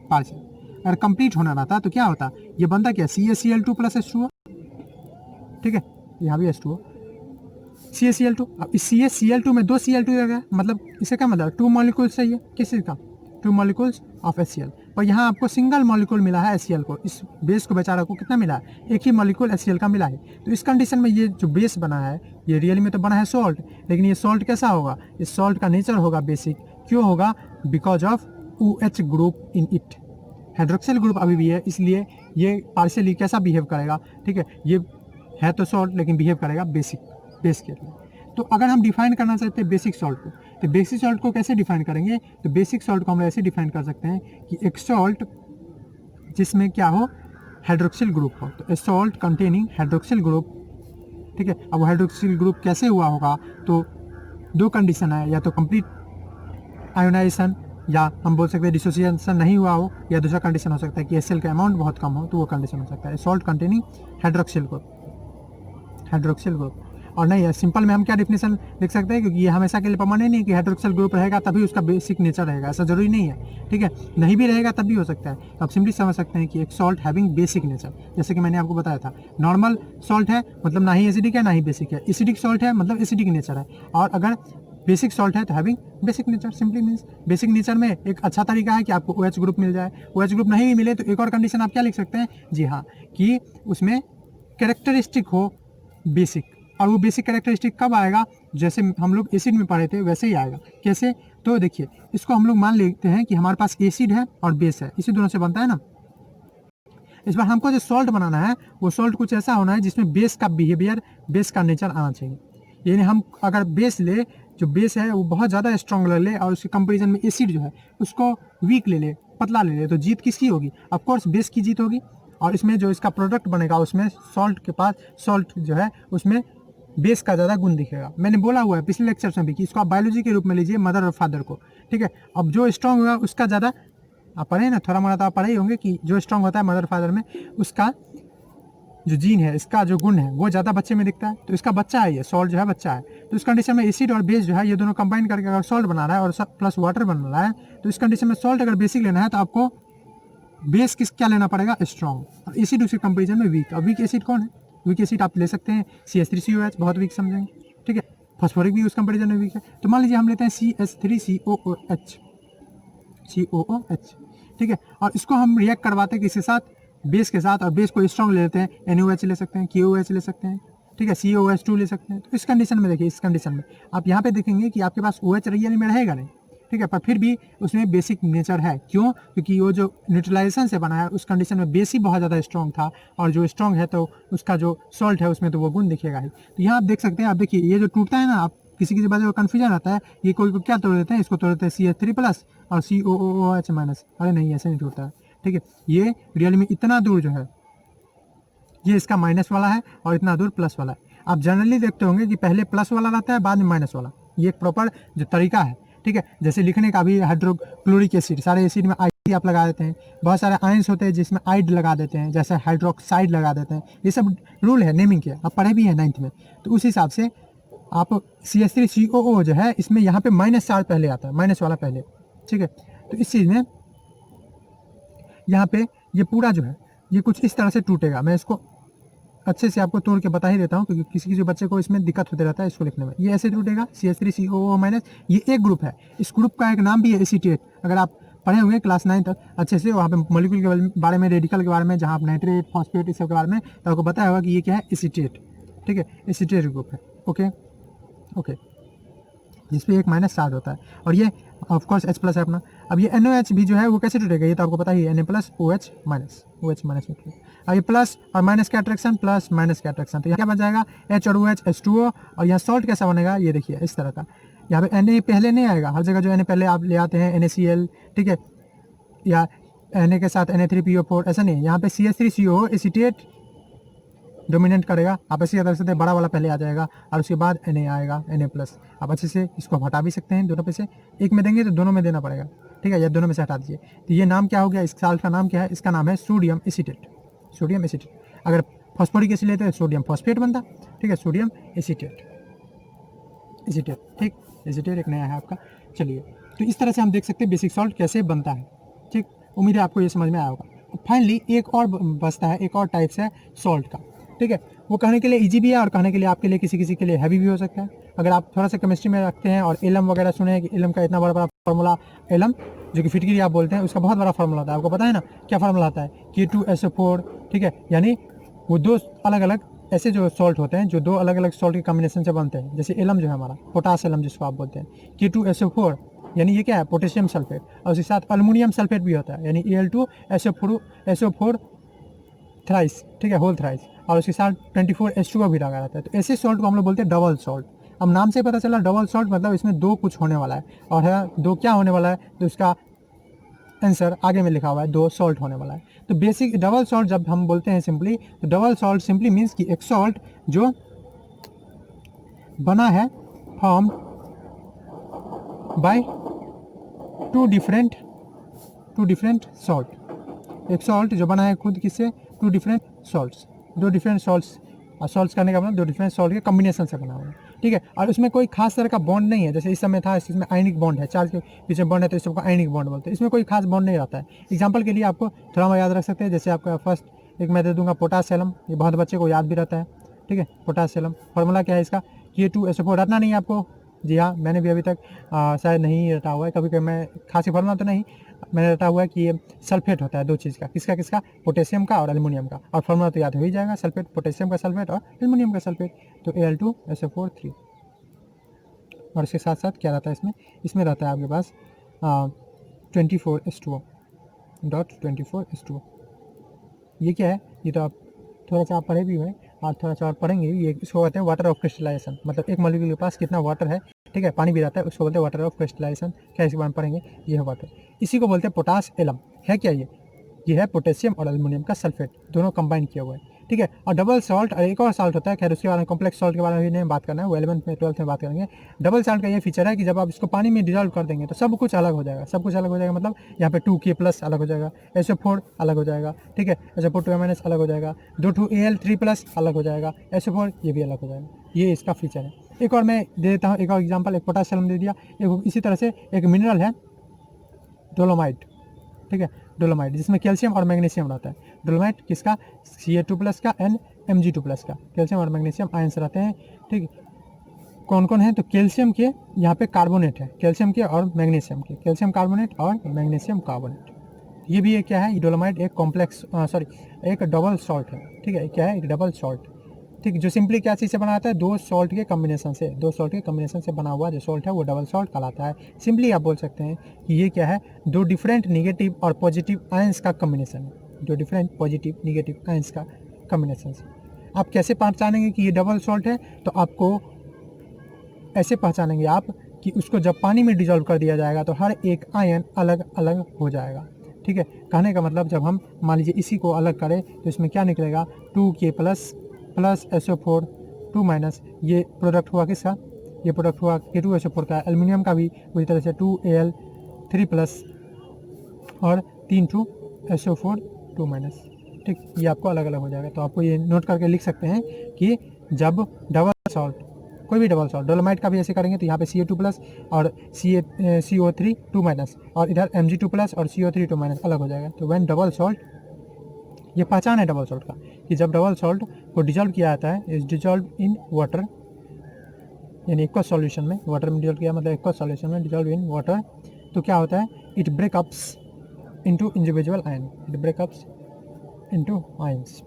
पार्शियल। अगर कंप्लीट होना रहा था तो क्या होता, ये बनता क्या, CaCl2 + H2O, ठीक है, यहाँ भी H2O, CaCl2। अब इस CaCl2 में 2 Cl2 आ गया, मतलब इसे क्या मतलब 2 मॉलिक्यूल्स चाहिए, किस चीज़ का, 2 मॉलिक्यूल्स ऑफ HCl, पर यहाँ आपको सिंगल मॉलिक्यूल मिला है HCl को, इस बेस को बेचारा को कितना मिला है, एक ही मॉलिक्यूल HCl का मिला है। तो इस कंडीशन में ये जो बेस बना है ये रियली में तो बना है सॉल्ट, लेकिन ये सॉल्ट कैसा होगा, इस सॉल्ट का नेचर होगा बेसिक, क्यों होगा, because of OH group in it, hydroxyl group अभी भी है, इसलिए ये पार्शियली कैसा बिहेव करेगा, ठीक है, ये है तो सॉल्ट लेकिन बिहेव करेगा बेसिक, बेस के लिए। तो अगर हम डिफाइन करना चाहते हैं बेसिक सॉल्ट को, तो बेसिक सॉल्ट को कैसे डिफाइन करेंगे, तो बेसिक सॉल्ट को हम ऐसे डिफाइन कर सकते हैं कि एक सॉल्ट जिसमें क्या हो, हाइड्रोक्सिल ग्रुप हो, तो ए सॉल्ट कंटेनिंग हाइड्रोक्सिल ग्रुप, ठीक है। अब हाइड्रोक्सिल ग्रुप कैसे हुआ होगा, तो 2 कंडीशन है, या तो कंप्लीट आयोनाइजेशन, या हम बोल सकते हैं डिसोसिएशन नहीं हुआ हो, या दूसरा कंडीशन हो सकता है कि HCl का अमाउंट बहुत कम हो, तो वो कंडीशन हो सकता है salt containing hydroxyl group, hydroxyl group. और नहीं है सिंपल में हम क्या डिफिनेशन लिख सकते हैं, क्योंकि ये हमेशा के लिए परमानेंट नहीं कि हाइड्रोक्सिल ग्रुप रहेगा तभी उसका बेसिक नेचर रहेगा, ऐसा जरूरी नहीं है, ठीक है, नहीं भी रहेगा तब भी हो सकता है। तो आप सिंपली समझ सकते हैं कि एक सॉल्ट हैविंग बेसिक नेचर, जैसे कि मैंने आपको बताया था, नॉर्मल सॉल्ट है मतलब ना ही एसिडिक है ना ही बेसिक है, एसिडिक सॉल्ट है मतलब एसिडिक नेचर है, और अगर बेसिक सॉल्ट है तो having basic nature, simply means basic nature में एक अच्छा तरीका है कि आपको OH ग्रुप मिल जाए। OH ग्रुप नहीं भी मिले तो एक और कंडीशन आप क्या लिख सकते हैं, जी हाँ, कि उसमें कैरेक्टरिस्टिक हो बेसिक, और वो बेसिक कैरेक्टरिस्टिक कब आएगा, जैसे हम लोग एसिड में पढ़े थे वैसे ही आएगा। कैसे, तो देखिए इसको हम लोग मान लेते हैं कि हमारे पास एसिड है और बेस है, इसी दोनों से बनता है ना। इस बार हमको जो सॉल्ट बनाना है वो सॉल्ट कुछ ऐसा होना है जिसमें बेस का बिहेवियर, बेस का नेचर आना चाहिए। यानी हम अगर बेस ले, जो बेस है वो बहुत ज़्यादा स्ट्रॉन्ग ले और उसके कंपेरिजन में एसिड जो है उसको वीक ले ले, पतला ले ले, तो जीत किसकी होगी, ऑफकोर्स बेस की जीत होगी। और इसमें जो इसका प्रोडक्ट बनेगा उसमें सॉल्ट के पास, सॉल्ट जो है उसमें बेस का ज़्यादा गुण दिखेगा। मैंने बोला हुआ है पिछले लेक्चर्स में भी कि इसको आप बायोलॉजी के रूप में लीजिए, मदर और फादर को, ठीक है। अब जो स्ट्रॉन्ग होगा उसका ज़्यादा, आप पढ़े ना, थोड़ा मोड़ा तो आप पढ़े ही होंगे कि जो स्ट्रॉन्ग होता है मदर फादर में, उसका जो जीन है, इसका जो गुण है वो ज़्यादा बच्चे में दिखता है, तो इसका बच्चा है, ये सॉल्ट जो है बच्चा है। तो इस कंडीशन में एसिड और बेस जो है ये दोनों कंबाइन करके अगर सॉल्ट बना रहा है और प्लस वाटर बन रहा है, तो इस कंडीशन में सॉल्ट अगर बेसिक लेना है तो आपको बेस क्या लेना पड़ेगा, स्ट्रॉन्ग, और एसिड उसके कंपेरिजन में वीक। और वीक एसिड कौन है, वीक एसिड आप ले सकते हैं CH3COH, बहुत वीक समझेंगे, ठीक है। फॉस्फोरिक भी उस कंपेरिजन में वीक है, तो मान लीजिए हम लेते हैं CH3COOH, COOH, ठीक है। और इसको हम रिएक्ट करवाते हैं किसके साथ, बेस के साथ, और बेस को स्ट्रॉन्ग ले लेते हैं, NaOH ले सकते हैं, KOH ले सकते हैं, ठीक है, COH2 ले सकते हैं। तो इस कंडीशन में देखिए, इस कंडीशन में आप यहाँ पे देखेंगे कि आपके पास OH रियल में रहेगा नहीं, ठीक है, पर फिर भी उसमें बेसिक नेचर है। क्यों, क्योंकि वो जो न्यूट्रलाइजेशन से बना है उस कंडीशन में बेस ही बहुत ज़्यादा स्ट्रॉन्ग था, और जो स्ट्रॉन्ग है तो उसका जो सॉल्ट है उसमें तो वो गुण दिखेगा ही। तो यहाँ आप देख सकते हैं, आप देखिए ये जो टूटता है ना, आप किसी किसी बात में कन्फ्यूजन आता है, ये कोई को क्या तोड़ देते हैं, इसको तोड़ देते हैं CH3+ और COOH-। अरे नहीं, ऐसे नहीं टूटता है, ठीक है। ये रियल में इतना दूर जो है ये इसका माइनस वाला है और इतना दूर प्लस वाला है। आप जनरली देखते होंगे कि पहले प्लस वाला रहता है बाद में माइनस वाला, ये एक प्रॉपर जो तरीका है, ठीक है। जैसे लिखने का भी हाइड्रोक्लोरिक एसिड, सारे एसिड में आई आप लगा देते हैं, बहुत सारे आयंस होते हैं जिसमें आइड लगा देते हैं, जैसे हाइड्रोक्साइड लगा देते हैं, ये सब रूल है नेमिंग के, आप पढ़े भी हैं 9th में। तो उस हिसाब से आप CH3COO जो है इसमें यहाँ पे माइनस चार्ज पहले आता है, माइनस वाला पहले, ठीक है। तो इस चीज़ में यहाँ पे ये पूरा जो है ये कुछ इस तरह से टूटेगा। मैं इसको अच्छे से आपको तोड़ के बता ही देता हूँ क्योंकि किसी किसी बच्चे को इसमें दिक्कत होते रहता है इसको लिखने में। ये ऐसे टूटेगा CH3COO-, ये एक ग्रुप है, इस ग्रुप का एक नाम भी है एसीटेट। अगर आप पढ़े हुए क्लास 9 तक अच्छे से, वहाँ पे मॉलिक्यूल के बारे में, रेडिकल के बारे में, जहाँ आप नाइट्रेट, फॉस्फेट इस सब के बारे में, तो आपको बताया होगा कि ये क्या है, एसीटेट, ठीक है, एसीटेट ग्रुप है। ओके ओके, जिसपे एक माइनस चार्ज होता है और ये ऑफकोर्स H+ है अपना। अब ये NOH भी जो है वो कैसे टूटेगा, ये तो आपको पता ही है, Na+ OH-, OH- में। अब ये प्लस और माइनस का अट्रैक्शन, प्लस माइनस का अट्रैक्शन, तो यहाँ क्या बन जाएगा, H और OH H2O। और यहाँ सॉल्ट कैसा बनेगा ये देखिए इस तरह का, यहाँ पे Na पहले नहीं आएगा, हर जगह जो Na पहले आप ले आते हैं NaCl, ठीक है, या Na के साथ Na3PO4, ऐसा नहीं, यहाँ पे CH3COO एसीटेट डोमिनेंट करेगा। आप ऐसे याद रख सकते हैं, बड़ा वाला पहले आ जाएगा और उसके बाद Na आएगा, Na+। आप अच्छे से इसको हटा भी सकते हैं, दोनों पे से एक में देंगे तो दोनों में देना पड़ेगा, ठीक है, या दोनों में से हटा दीजिए। तो ये नाम क्या हो गया, इस साल्ट का नाम क्या है, इसका नाम है सोडियम एसीटेट, सोडियम एसीटेट। अगर फॉस्फोरिक एसिड लेते हैं सोडियम फॉस्फेट बनता, ठीक है, सोडियम एसीटेट, एसीटेट, ठीक, एसीटेट एक नया है आपका। चलिए, तो इस तरह से हम देख सकते हैं बेसिक सॉल्ट कैसे बनता है, ठीक। उम्मीद है आपको ये समझ में आया होगा। फाइनली एक और बचता है, एक और टाइप्स है सॉल्ट का, ठीक है। वो कहने के लिए इजी भी है और कहने के लिए आपके लिए किसी किसी के लिए हैवी भी हो सकता है। अगर आप थोड़ा सा केमिस्ट्री में रखते हैं और एलम वगैरह सुने हैं कि एलम का इतना बड़ा बड़ा फार्मूला, एलम जो कि फिटकरी आप बोलते हैं, उसका बहुत बड़ा फार्मूला होता है, आपको पता है ना क्या फार्मूला आता है, K2SO4, ठीक है। यानी वो दो अलग अलग ऐसे जो सॉल्ट होते हैं जो दो अलग अलग सॉल्ट के कॉम्बिनेशन से बनते हैं। जैसे एलम जो है हमारा, पोटास एलम जिसको आप बोलते हैं, K2SO4 यानी ये क्या है, पोटेशियम सल्फेट, और उसके साथ अल्युमिनियम सल्फेट भी होता है, यानी Al2SO4 थ्राइस, ठीक है, होल थ्राइस, और उसके साथ 24H2O भी लगा रहता है। तो ऐसे सॉल्ट को हम लोग बोलते हैं डबल सॉल्ट। अब नाम से पता चला डबल सॉल्ट मतलब इसमें दो कुछ होने वाला है, और है दो क्या होने वाला है, तो उसका आंसर आगे में लिखा हुआ है, दो सॉल्ट होने वाला है। तो बेसिक डबल सॉल्ट जब हम बोलते हैं सिंपली, तो डबल सॉल्ट सिंपली मीन्स कि एक सॉल्ट जो बना है form by two different salt, एक सॉल्ट जो बना है खुद किससे, टू डिफरेंट सॉल्ट्स, दो डिफरेंट सॉल्ट्स, और सॉल्ट्स करने का मतलब दो डिफरेंट सॉल्ट के कॉम्बिनेशन से बना हुआ है, ठीक है। और उसमें कोई खास तरह का बॉन्ड नहीं है, जैसे इस समय था, इसमें आयनिक बॉन्ड है, चार्ज के बीच में बॉन्ड है तो इस सबको आयनिक बॉन्ड बोलते हैं। इसमें कोई खास बॉन्ड नहीं रहता है। एग्जाम्पल के लिए आपको थोड़ा मैं याद रख सकते हैं, जैसे आपका फर्स्ट एक मैं दे दूंगा पोटासियम, ये बहुत बच्चे को याद भी रहता है, ठीक है। पोटासियम फॉर्मूला क्या है इसका, K2SO4, रटना नहीं है आपको, जी हाँ, मैंने भी अभी तक शायद नहीं रटा हुआ है, कभी कभी मैं खासी फॉर्मूला तो नहीं मैंने रटा हुआ है कि ये सल्फेट होता है दो चीज़ का, किसका, पोटेशियम का और एल्युमिनियम का, और फॉर्मूला तो याद हो ही जाएगा, सल्फेट, पोटेशियम का सल्फेट और एल्युमिनियम का सल्फेट, तो Al2SO4 3। और इसके साथ साथ क्या रहता है इसमें रहता है आपके पास 24H2O. ये क्या है, ये तो आप थोड़ा सा आप पढ़े भी हुए और थोड़ा सा और पढ़ेंगे, ये इसको कहते हैं वाटर ऑफ क्रिस्टलाइजेशन, मतलब एक मॉलिक्यूल के पास कितना वाटर है, ठीक है, पानी भी रहता है, उसको बोलते हैं वाटर ऑफ क्रिस्टलाइजेशन। क्या इसके बारे में पढ़ेंगे, ये है वाटर, इसी को बोलते हैं पोटास एलम। है क्या ये है पोटेशियम और एल्युमिनियम का सल्फेट, दोनों कंबाइन किया हुआ है, ठीक है। और डबल सॉल्ट और एक और सॉल्ट होता है, खैर उसके बारे में कॉम्प्लेक्स सॉल्ट के बारे में नहीं बात करना है, वो 11th में 12th में बात करेंगे। डबल सॉल्ट का ये फीचर है कि जब आप इसको पानी में डिजॉल्व कर देंगे तो सब कुछ अलग हो जाएगा, मतलब यहाँ पे 2K+ अलग हो जाएगा, SO4 अलग हो जाएगा, ठीक है, SO4 2 अलग हो जाएगा, 2Al3+ अलग हो जाएगा, SO4 ये भी अलग हो जाएगा, ये इसका फीचर है। एक और मैं दे देता हूँ, एक और एग्जाम्पल, एक पोटासियम दे दिया, एक इसी तरह से एक मिनरल है डोलोमाइट, ठीक है, डोलोमाइट जिसमें कैल्शियम और मैग्नीशियम रहता है। डोलोमाइट किसका, Ca2+ का एंड Mg2+ का, कैल्शियम और मैग्नीशियम आयंस रहते हैं, ठीक। कौन कौन है, तो कैल्शियम के यहाँ पे कार्बोनेट है, कैल्शियम के और मैग्नीशियम के, कैल्शियम कार्बोनेट और मैग्नीशियम कार्बोनेट। ये भी एक क्या है, डोलोमाइट एक कॉम्प्लेक्स एक डबल सॉल्ट है, ठीक है, क्या है, एक डबल सॉल्ट, ठीक, जो सिंपली क्या चीज़ से बना आता है, दो सॉल्ट के कॉम्बिनेशन से बना हुआ जो सॉल्ट है वो डबल सॉल्ट कहलाता है। सिंपली आप बोल सकते हैं कि ये क्या है, दो डिफरेंट निगेटिव और पॉजिटिव आयंस का कॉम्बिनेशन है, दो डिफरेंट पॉजिटिव निगेटिव आयंस का कॉम्बिनेशन से। आप कैसे पहचानेंगे कि ये डबल सॉल्ट है, तो आपको ऐसे पहचानेंगे आप कि उसको जब पानी में डिजॉल्व कर दिया जाएगा तो हर एक आयन अलग अलग हो जाएगा, ठीक है। कहने का मतलब जब हम मान लीजिए इसी को अलग करें तो इसमें क्या निकलेगा, 2K+ SO4 2-, ये प्रोडक्ट हुआ किसका, ये प्रोडक्ट हुआ K2SO4 का। एल्युमिनियम का भी उसी तरह से 2Al3+ और 3 2SO4 2-। ठीक, ये आपको अलग अलग हो जाएगा। तो आपको ये नोट करके लिख सकते हैं कि जब डबल सॉल्ट, कोई भी डबल सॉल्ट, डोलोमाइट का भी ऐसे करेंगे तो यहाँ पे Ca2+ और CO3 2- और इधर Mg2+ और CO3 2- अलग हो जाएगा। तो व्हेन डबल सॉल्ट, ये पहचान है डबल सॉल्ट का कि जब डबल सॉल्ट को डिजॉल्व किया जाता है, इज डिजॉल्व इन वाटर, यानी एक्वस सॉल्यूशन में, वाटर में डिजॉल्व किया मतलब एक्वस सॉल्यूशन में डिजॉल्व इन वाटर, तो क्या होता है, it breakups into individual ion, it breakups into ions.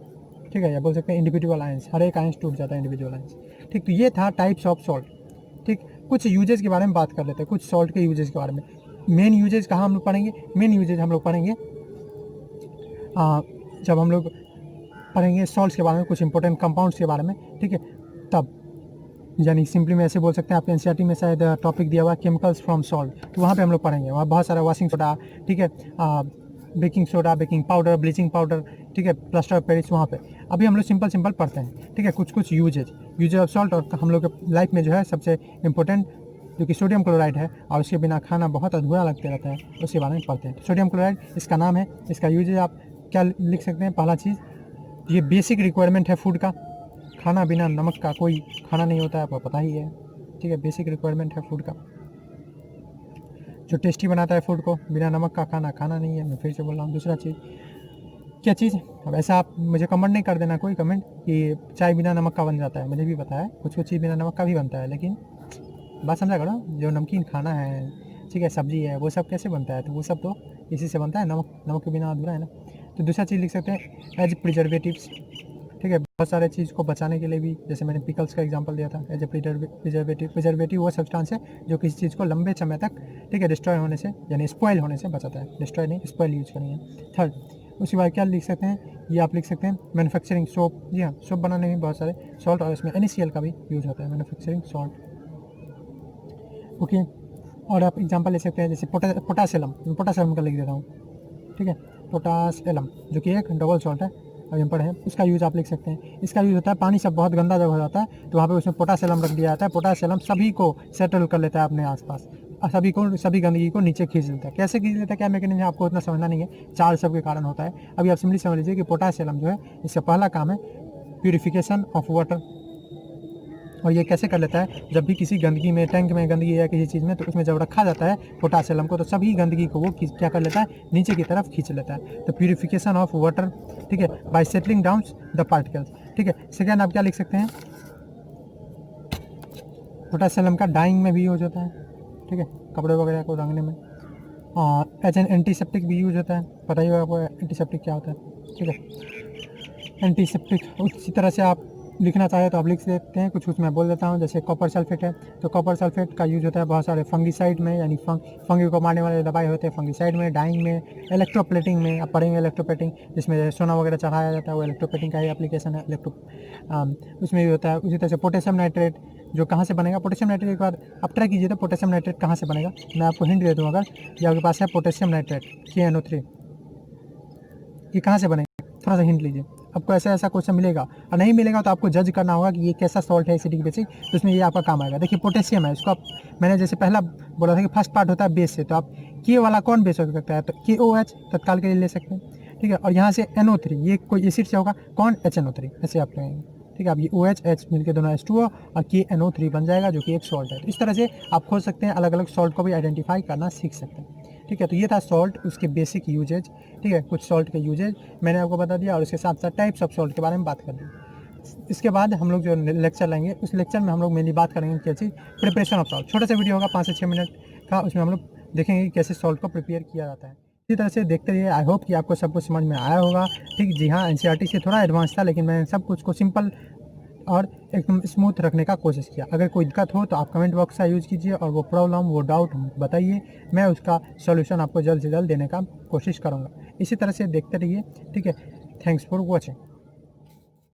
ठीक है, या बोल सकते हैं इंडिविजुअल आयंस, हर एक आयंस टूट जाता है, इंडिविजुअल आयंस। ठीक, तो ये था टाइप्स ऑफ सॉल्ट। ठीक, कुछ यूजेज के बारे में बात कर लेते हैं, कुछ सॉल्ट के यूजेज के बारे में। मेन यूजेज कहाँ हम लोग पढ़ेंगे, मेन यूजेज हम लोग पढ़ेंगे जब हम लोग पढ़ेंगे सॉल्ट्स के बारे में, कुछ इंपॉर्टेंट कंपाउंड्स के बारे में। ठीक है, तब, यानी सिंपली में ऐसे बोल सकते हैं, आपके एनसीईआरटी में शायद टॉपिक दिया हुआ केमिकल्स फ्रॉम सॉल्ट, तो वहाँ पे हम लोग पढ़ेंगे। वहाँ बहुत सारा वॉशिंग सोडा, ठीक है, baking soda, baking powder, bleaching powder, ठीक है, प्लास्टर ऑफ पेरिस, वहाँ पे अभी हम लोग सिंपल पढ़ते हैं। ठीक है, कुछ यूजेज ऑफ सॉल्ट। और हम लोग के लाइफ में जो है सबसे इंपॉर्टेंट जो कि सोडियम क्लोराइड है, और उसके बिना खाना बहुत अधूरा लगते रहता है, उसके बारे में पढ़ते हैं। सोडियम क्लोराइड इसका नाम है, इसका यूजेज आप क्या लिख सकते हैं, पहला चीज़, ये बेसिक रिक्वायरमेंट है फूड का। खाना बिना नमक का कोई खाना नहीं होता है, आपको पता ही है। ठीक है, बेसिक रिक्वायरमेंट है फूड का, जो टेस्टी बनाता है फूड को। बिना नमक का खाना खाना नहीं है, मैं फिर से बोल रहा हूँ। दूसरा चीज़, क्या चीज़, अब ऐसा आप मुझे कमेंट नहीं कर देना कोई कमेंट कि चाय बिना नमक का बन जाता है, मुझे भी पता है कुछ चीज़ बिना नमक का भी बनता है, लेकिन बात समझा करो, जो नमकीन खाना है, ठीक है, सब्जी है, वो सब कैसे बनता है, तो वो सब तो इसी से बनता है, नमक के बिना अधूरा है ना। तो दूसरा चीज़ लिख सकते हैं एज प्रिजर्वेटिव्स। ठीक है, बहुत सारे चीज़ को बचाने के लिए भी, जैसे मैंने पिकल्स का एग्जांपल दिया था, एज ए प्रिजर्वेटिव वो सब्सटेंस है जो किसी चीज़ को लंबे समय तक, ठीक है, डिस्ट्रॉय होने से, यानी स्पॉइल होने से बचाता है। डिस्ट्रॉय नहीं, स्पॉइल यूज करेंगे। थर्ड, उसके बाद क्या लिख सकते हैं, ये आप लिख सकते हैं मैन्युफैक्चरिंग सोप। जी हाँ, सोप बनाने में बहुत सारे सॉल्ट, और इसमें NaCl का भी यूज़ होता है, मैन्युफैक्चरिंग सॉल्ट। ओके, और आप एग्जांपल ले सकते हैं जैसे पोटासियम का लिख देता हूँ। ठीक है, पोटासियम जो कि एक डबल सॉल्ट है, अभी हम पढ़े हैं, उसका यूज़ आप लिख सकते हैं। इसका यूज़ होता है, पानी सब बहुत गंदा जब हो जाता है तो वहाँ पे उसमें पोटासियम रख दिया जाता है। पोटासियम सभी को सेटल कर लेता है अपने आसपास, सभी गंदगी को नीचे खींच लेता है। कैसे खींच लेता है, क्या मैकेनिज्म है, आपको उतना समझना नहीं है, चार सब के कारण होता है। अभी आप सिंपली समझ लीजिए कि पोटासियम जो है, इसका पहला काम है प्यूरिफिकेशन ऑफ वाटर। और ये कैसे कर लेता है, जब भी किसी गंदगी में, टैंक में गंदगी या किसी चीज़ में, तो उसमें जब रखा जाता है पोटासियम को, तो सभी गंदगी को वो क्या कर लेता है, नीचे की तरफ खींच लेता है। तो प्यूरिफिकेशन ऑफ वाटर, ठीक है, by settling down the particles. ठीक है, सेकेंड आप क्या लिख सकते हैं, पोटासियम का डाइंग में भी यूज होता है। ठीक है, कपड़े वगैरह को रंगने में। और एज एन एंटीसेप्टिक भी यूज होता है, पता ही होगा आपको एंटीसेप्टिक क्या होता है। ठीक है, एंटीसेप्टिक उसी तरह से आप लिखना चाहे तो आप लिख सकते हैं, कुछ मैं बोल देता हूँ। जैसे कॉपर सल्फेट है, तो कॉपर सल्फेट का यूज होता है बहुत सारे फंगीसाइड में, यानी फंगी को मारने वाले दवाई होते हैं फंगीसाइड में, डाइंग में, इलेक्ट्रोप्लेटिंग में। आप पढ़ेंगे इलेक्ट्रोप्लेटिंग, जिसमें सोना वगैरह चढ़ाया जाता है, वो इलेक्ट्रोप्लेटिंग का ही एप्लीकेशन है। उसमें भी होता है। उसी तरह से पोटेशियम नाइट्रेट जो कहाँ से बनेगा, पोटेशियम नाइट्रेट एक बार आप ट्राई कीजिए तो पोटेशियम नाइट्रेट कहाँ से बनेगा, मैं आपको हिंट दे दूँ। अगर ये आपके पास है पोटेशियम नाइट्रेट KNO3, ये कहाँ से बनेगा, थोड़ा सा हिंट लीजिए। आपको ऐसा क्वेश्चन मिलेगा, और नहीं मिलेगा तो आपको जज करना होगा कि ये कैसा सॉल्ट है एसिडिक बेसिक, तो उसमें ये आपका काम आएगा। देखिए पोटेशियम है, इसको आप, मैंने जैसे पहला बोला था कि फर्स्ट पार्ट होता है बेस से, तो आप के वाला कौन बेस हो सकता है, तो KOH तत्काल के लिए ले सकते हैं। ठीक है, और यहाँ से NO3, ये कोई एसिड से होगा, कौन, HNO3, ऐसे आप कहेंगे। ठीक है, अब ये OH H मिलकर दोनों H2O और KNO3 बन जाएगा, जो कि एक सॉल्ट है। तो इस तरह से आप खोज सकते हैं, अलग अलग सॉल्ट को भी आइडेंटिफाई करना सीख सकते हैं। ठीक है, तो ये था सॉल्ट, उसके बेसिक यूजेज। ठीक है, कुछ सॉल्ट के यूजेज मैंने आपको बता दिया, और उसके साथ साथ टाइप्स ऑफ सॉल्ट के बारे में बात कर दी। इसके बाद हम लोग जो लेक्चर लेंगे, उस लेक्चर में हम लोग मेनली बात करेंगे क्या चीज़, प्रिपरेशन ऑफ सॉल्ट। छोटा सा वीडियो होगा 5 से 6 मिनट का, उसमें हम लोग देखेंगे कि कैसे सॉल्ट को प्रिपेयर किया जाता है। इसी तरह से देखते रहिए, आई होप कि आपको सब कुछ समझ में आया होगा। ठीक, जी हाँ, NCERT से थोड़ा एडवांस था, लेकिन मैंने सब कुछ को सिंपल और एकदम स्मूथ रखने का कोशिश किया। अगर कोई दिक्कत हो तो आप कमेंट बॉक्स का यूज़ कीजिए, और वो प्रॉब्लम, वो डाउट बताइए, मैं उसका सॉल्यूशन आपको जल्द से जल्द देने का कोशिश करूँगा। इसी तरह से देखते रहिए। ठीक है, थैंक्स फॉर वॉचिंग।